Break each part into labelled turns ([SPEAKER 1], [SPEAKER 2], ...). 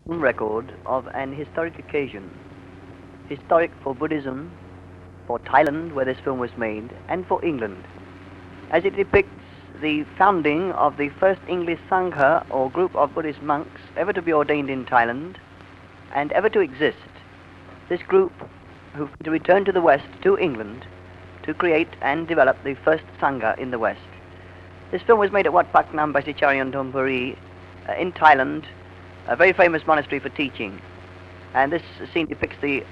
[SPEAKER 1] record of an historic occasion, historic for Buddhism, for Thailand, where this film was made, and for England, as it depicts the founding of the first English Sangha, or group of Buddhist monks, ever to be ordained in Thailand, and ever to exist. This group, who returned to the West, to England, to create and develop the first Sangha in the West. This film was made at Wat Pak Nam by Sicharyan Thonburi in Thailand, a very famous monastery for teaching. And this scene depicts the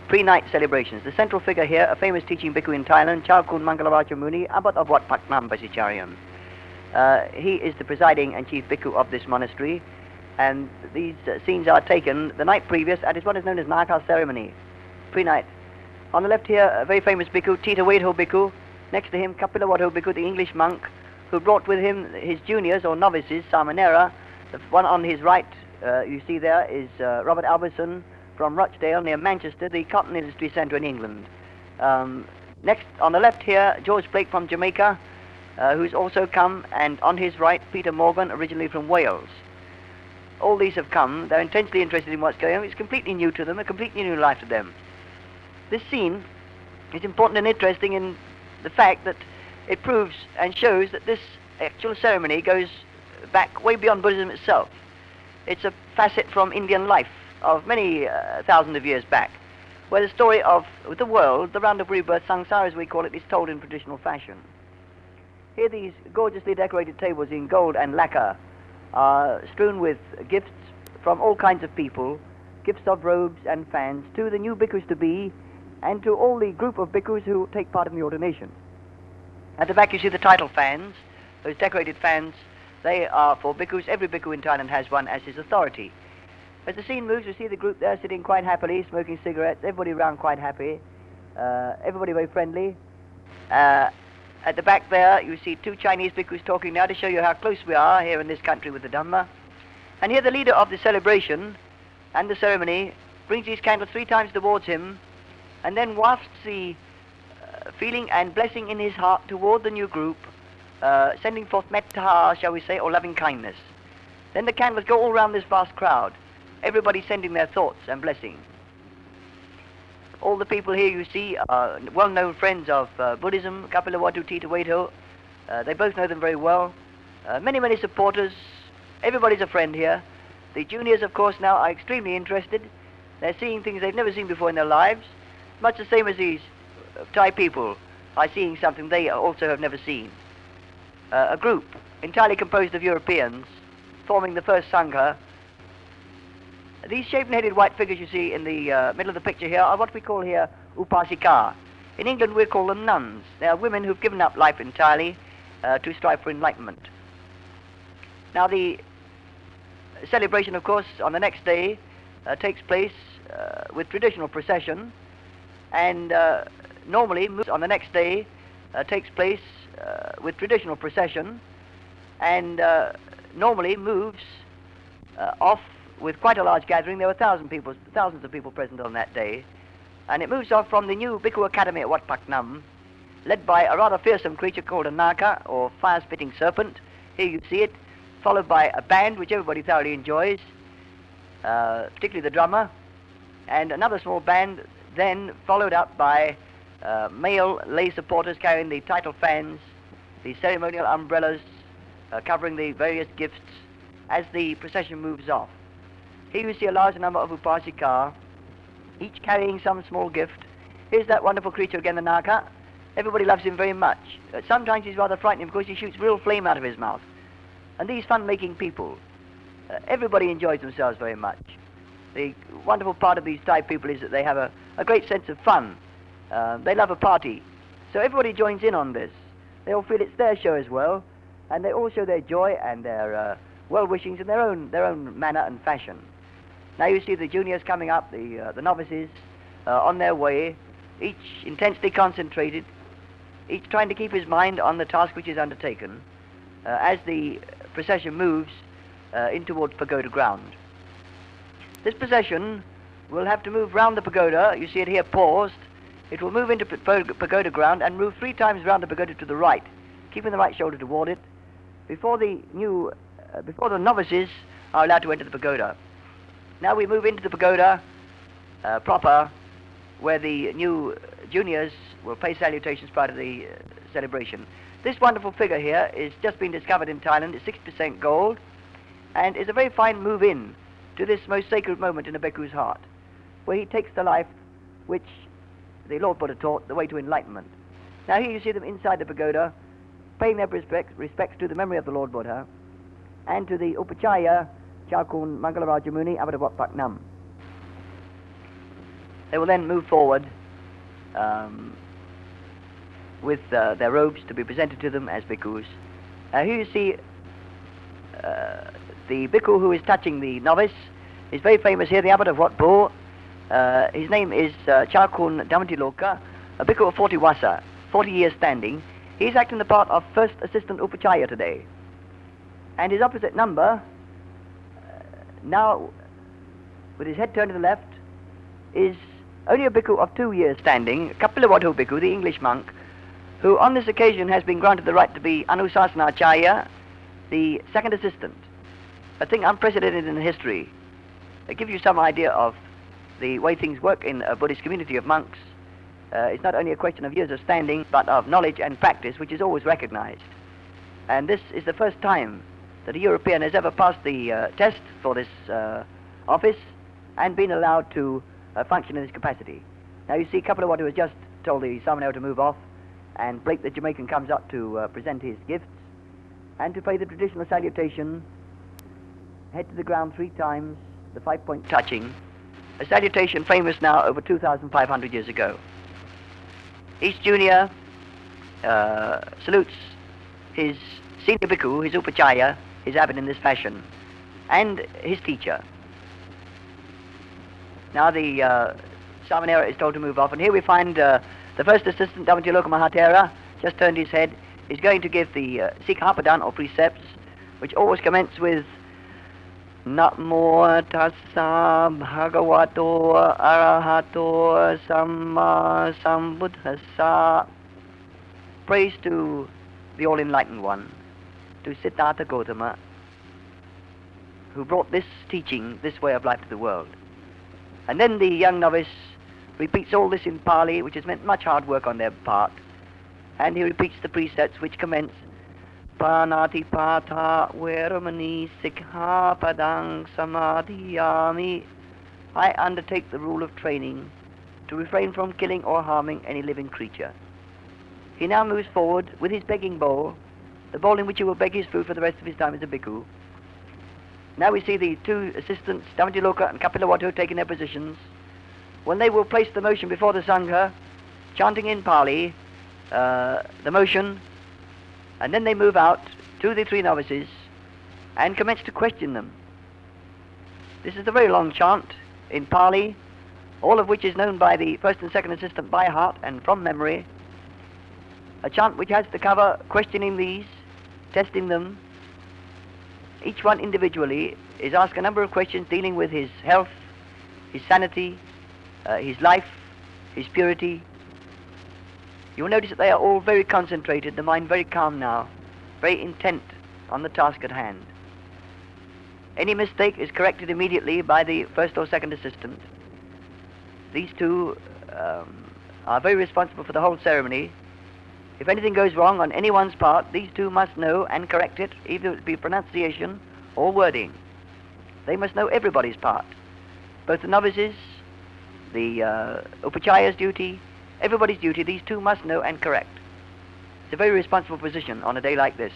[SPEAKER 1] pre-night celebrations. The central figure here, a famous teaching bhikkhu in Thailand, Chawkun Mangalavacha Muni, abbot of Wat Pak Nam by Sicharyan. He is the presiding and chief bhikkhu of this monastery, and these scenes are taken the night previous at what is known as Naka ceremony, pre-night. On the left here, a very famous bhikkhu, Tita Wedho bhikkhu. Next to him, Kapilavattho bhikkhu, the English monk, who brought with him his juniors or novices, Samanera. The one on his right, you see there, is Robert Alberson from Rochdale near Manchester, the cotton industry centre in England. Next, on the left here, George Blake from Jamaica, who's also come, and on his right, Peter Morgan, originally from Wales. All these have come. They're intensely interested in what's going on. It's completely new to them, a completely new life to them. This scene is important and interesting in the fact that it proves and shows that this actual ceremony goes back way beyond Buddhism itself. It's a facet from Indian life of many thousands of years back, where the story of the world, the round of rebirth, samsara as we call it, is told in traditional fashion. Here these gorgeously decorated tables in gold and lacquer are strewn with gifts from all kinds of people, gifts of robes and fans to the new bhikkhus to be, and to all the group of bhikkhus who take part in the ordination. At the back you see the title fans, those decorated fans. They are for bhikkhus. Every bhikkhu in Thailand has one as his authority. As the scene moves, we see the group there sitting quite happily, smoking cigarettes, everybody around quite happy, everybody very friendly. At the back there you see two Chinese bhikkhus talking now to show you how close we are here in this country with the Dhamma. And here the leader of the celebration and the ceremony brings his candle 3 times towards him, and then wafts the feeling and blessing in his heart toward the new group, sending forth metta, shall we say, or loving kindness. Then the candles go all round this vast crowd, everybody sending their thoughts and blessing. All the people here you see are well-known friends of Buddhism, Kapilavattho, Tita Wedho. They both know them very well. Many supporters. Everybody's a friend here. The juniors, of course, now are extremely interested. They're seeing things they've never seen before in their lives, much the same as these Thai people are seeing something they also have never seen. A group entirely composed of Europeans forming the first Sangha. These shaven-headed white figures you see in the middle of the picture here are what we call here upasika. In England we call them nuns. They are women who've given up life entirely to strive for enlightenment. Now the celebration, of course, on the next day takes place with traditional procession, and normally moves on the next day takes place with traditional procession, and normally moves off with quite a large gathering. There were thousands of people present on that day, and it moves off from the new Bhikkhu Academy at Wat Pak Nam, led by a rather fearsome creature called a Naka, or fire-spitting serpent. Here you see it, followed by a band which everybody thoroughly enjoys, particularly the drummer, and another small band, then followed up by male lay supporters carrying the title fans, the ceremonial umbrellas, covering the various gifts as the procession moves off. Here you see a large number of upasika, each carrying some small gift. Here's that wonderful creature again, the Naka. Everybody loves him very much. Sometimes he's rather frightening because he shoots real flame out of his mouth. And these fun-making people, everybody enjoys themselves very much. The wonderful part of these Thai people is that they have a great sense of fun. They love a party. So everybody joins in on this. They all feel it's their show as well, and they all show their joy and their well-wishings in their own manner and fashion. Now you see the juniors coming up, the novices, on their way, each intensely concentrated, each trying to keep his mind on the task which is undertaken, as the procession moves in towards pagoda ground. This procession will have to move round the pagoda. You see it here paused. It will move into pagoda ground and move 3 times round the pagoda to the right, keeping the right shoulder toward it, before the novices are allowed to enter the pagoda. Now we move into the pagoda proper, where the new juniors will pay salutations prior to the celebration. This wonderful figure here is just been discovered in Thailand. It's 60% gold, and is a very fine move-in to this most sacred moment in a bhikkhu's heart, where he takes the life which the Lord Buddha taught, the way to enlightenment. Now here you see them inside the pagoda, paying their respects to the memory of the Lord Buddha, and to the Upachaya Chakun Mangalarajamuni Muni Abhidabhat Nam. They will then move forward with their robes to be presented to them as bhikkhus. Here you see the bhikkhu who is touching the novice is very famous here, the abbot of Wat Po. His name is Chakun Dhammantiloka, a bhikkhu of 40 wasa, 40 years standing. He's acting the part of first assistant Upachaya today. And his opposite number, now with his head turned to the left, is only a bhikkhu of 2 years standing, Kapilavatthu bhikkhu, the English monk, who on this occasion has been granted the right to be Anusasanacharya, the second assistant. A thing unprecedented in history. It gives you some idea of the way things work in a Buddhist community of monks. It's not only a question of years of standing, but of knowledge and practice, which is always recognized. And this is the first time that a European has ever passed the test for this office and been allowed to function in this capacity. Now you see Kapilavatthu has just told the Samanera to move off, and Blake the Jamaican comes up to present his gifts and to pay the traditional salutation, head to the ground 3 times, the 5-point touching, a salutation famous now over 2,500 years ago. Each junior salutes his senior bhikkhu, his upachaya, his abbot in this fashion, and his teacher. Now the Samanera is told to move off, and here we find the first assistant, Dhammantiloka Mahatera, just turned his head. He's going to give the Sikkhapadan or precepts, which always commence with Namo Tassa Bhagavato Arahato Samma Sambuddhassa. Praise to the All-Enlightened One, to Siddhartha Gautama, who brought this teaching, this way of life to the world. And then the young novice repeats all this in Pali, which has meant much hard work on their part, and he repeats the precepts which commence Panatipata Veramani Sikkhapadang Samadhiyami. I undertake the rule of training to refrain from killing or harming any living creature. He now moves forward with his begging bowl, the bowl in which he will beg his food for the rest of his time as a bhikkhu. Now we see the 2 assistants, Dhammantiloka and Kapilavatthu, taking their positions, when they will place the motion before the Sangha, chanting in Pali the motion, and then they move out to the 3 novices and commence to question them. This is a very long chant in Pali, all of which is known by the first and second assistant by heart and from memory. A chant which has to cover questioning these, testing them. Each one individually is asked a number of questions dealing with his health, his sanity, his life, his purity. You will notice that they are all very concentrated, the mind very calm now, very intent on the task at hand. Any mistake is corrected immediately by the first or second assistant. These 2 are very responsible for the whole ceremony. If anything goes wrong on anyone's part, these 2 must know and correct it, either it be pronunciation or wording. They must know everybody's part, both the novices, the upachaya's duty, everybody's duty. These 2 must know and correct. It's a very responsible position on a day like this.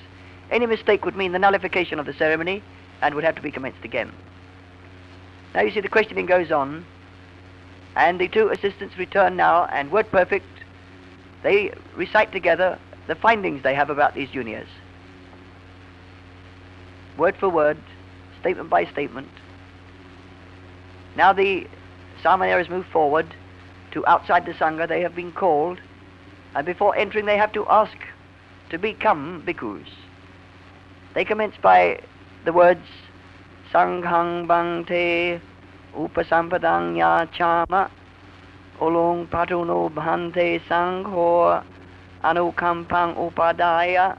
[SPEAKER 1] Any mistake would mean the nullification of the ceremony and would have to be commenced again. Now you see the questioning goes on, and the 2 assistants return now, and word perfect, they recite together the findings they have about these juniors. Word for word, statement by statement. Now the Samaneras move forward to outside the Sangha. They have been called, and before entering they have to ask to become bhikkhus. They commence by the words Sanghang Bhante Upasampadang Yachama Olong Patuno Bhante Sangho Anukampang Upadaya.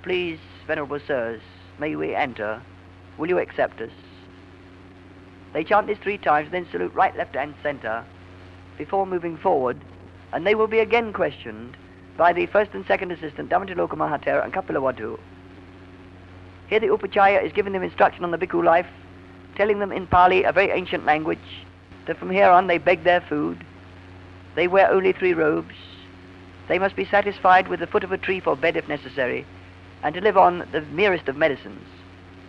[SPEAKER 1] Please, Venerable Sirs, may we enter? Will you accept us? They chant this 3 times, then salute right, left and center before moving forward, and they will be again questioned by the first and second assistant, Dhammataloka Mahatera and Kapilawadu. Here the Upachaya is giving them instruction on the bhikkhu life, telling them in Pali, a very ancient language, that from here on they beg their food, they wear only 3 robes, they must be satisfied with the foot of a tree for bed if necessary, and to live on the merest of medicines,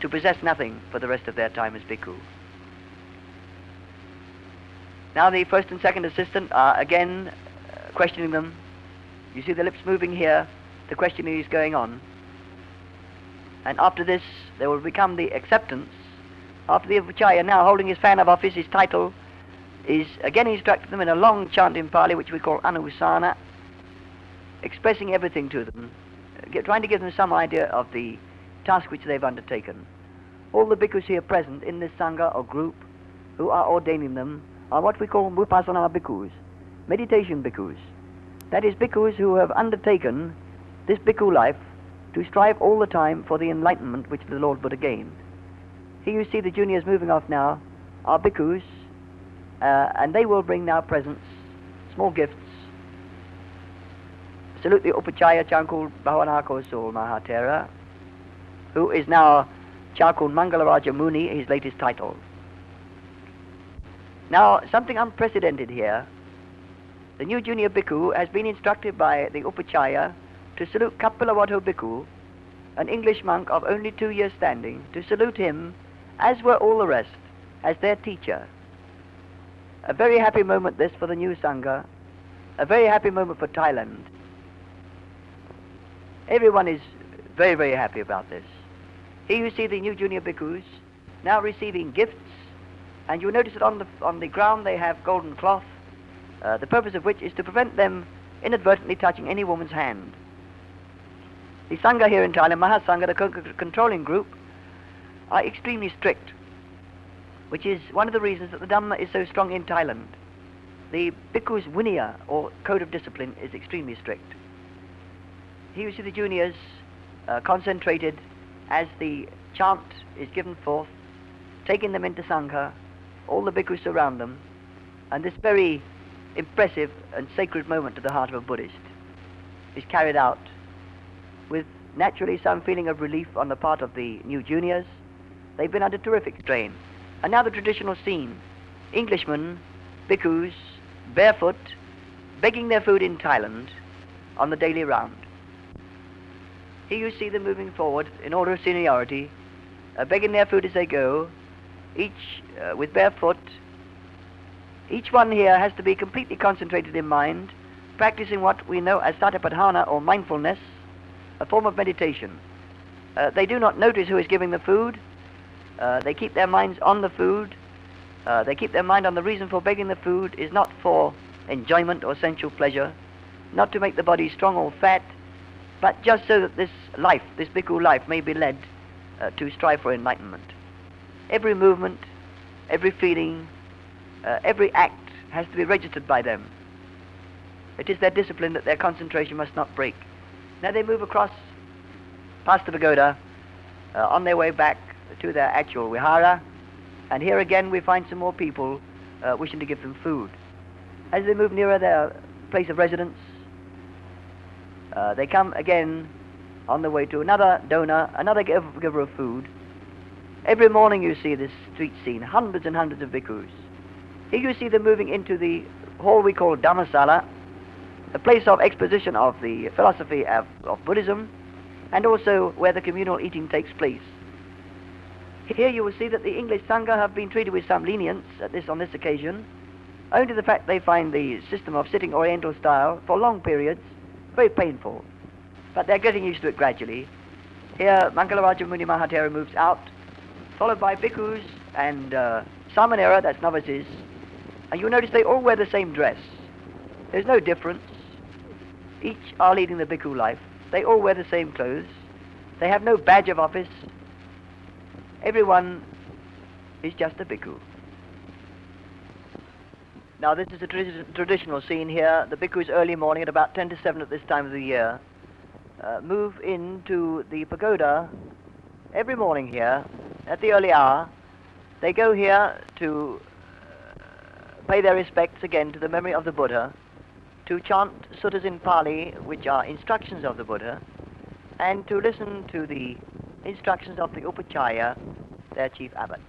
[SPEAKER 1] to possess nothing for the rest of their time as bhikkhu. Now the first and second assistant are again questioning them. You see the lips moving here, the questioning is going on. And after this, there will become the acceptance. After the Upachaya, now holding his fan of office, his title, is again instructing them in a long chant in Pali, which we call Anusana, expressing everything to them, trying to give them some idea of the task which they've undertaken. All the bhikkhus here present in this sangha or group who are ordaining them are what we call Vipassana bhikkhus, meditation bhikkhus. That is, bhikkhus who have undertaken this bhikkhu life to strive all the time for the enlightenment which the Lord Buddha gained. Here you see the juniors moving off now are bhikkhus, and they will bring now presents, small gifts. Salute the Upachaya Chankul Bhavanako Sul Mahatera, who is now Chankul Mangalaraja Muni, his latest title. Now, something unprecedented here. The new junior bhikkhu has been instructed by the Upachaya to salute Kapilavatthu Bhikkhu, an English monk of only 2 years standing, to salute him, as were all the rest, as their teacher. A very happy moment this for the new Sangha, a very happy moment for Thailand. Everyone is very, very happy about this. Here you see the new junior bhikkhus now receiving gifts, and you'll notice that on the ground they have golden cloth, the purpose of which is to prevent them inadvertently touching any woman's hand. The Sangha here in Thailand, Mahasangha, the controlling group, are extremely strict, which is one of the reasons that the Dhamma is so strong in Thailand. The bhikkhu's vinaya, or code of discipline, is extremely strict. Here you see the juniors concentrated as the chant is given forth, taking them into Sangha, all the bhikkhus surround them, and this very impressive and sacred moment to the heart of a Buddhist is carried out with naturally some feeling of relief on the part of the new juniors. They've been under terrific strain. And now the traditional scene, Englishmen, bhikkhus, barefoot, begging their food in Thailand on the daily round. Here you see them moving forward in order of seniority, begging their food as they go, each with bare foot. Each one here has to be completely concentrated in mind, practicing what we know as satipatthana, or mindfulness, a form of meditation. They do not notice who is giving the food. They keep their minds on the food. They keep their mind on the reason for begging the food is not for enjoyment or sensual pleasure, not to make the body strong or fat, but just so that this life, this bhikkhu life, may be led to strive for enlightenment. Every movement, every feeling, every act has to be registered by them. It is their discipline that their concentration must not break. Now they move across past the pagoda on their way back to their actual vihara, and here again we find some more people wishing to give them food. As they move nearer their place of residence, they come again on the way to another donor, another giver of food. Every morning you see this street scene, hundreds and hundreds of bhikkhus. Here you see them moving into the hall we call Dhammasala, a place of exposition of the philosophy of Buddhism, and also where the communal eating takes place. Here you will see that the English Sangha have been treated with some lenience on this occasion, owing to the fact they find the system of sitting Oriental style for long periods very painful. But they're getting used to it gradually. Here Mangalaraja Muni Mahatera moves out, followed by bhikkhus and samanera, that's novices, and you'll notice they all wear the same dress. There's no difference. Each are leading the bhikkhu life. They all wear the same clothes. They have no badge of office. Everyone is just a bhikkhu. Now this is a traditional scene here. The bhikkhus early morning at about 10 to 7 at this time of the year move into the pagoda every morning here at the early hour, They go here to pay their respects again to the memory of the Buddha, to chant suttas in Pali, which are instructions of the Buddha, and to listen to the instructions of the Upachaya, their chief abbot.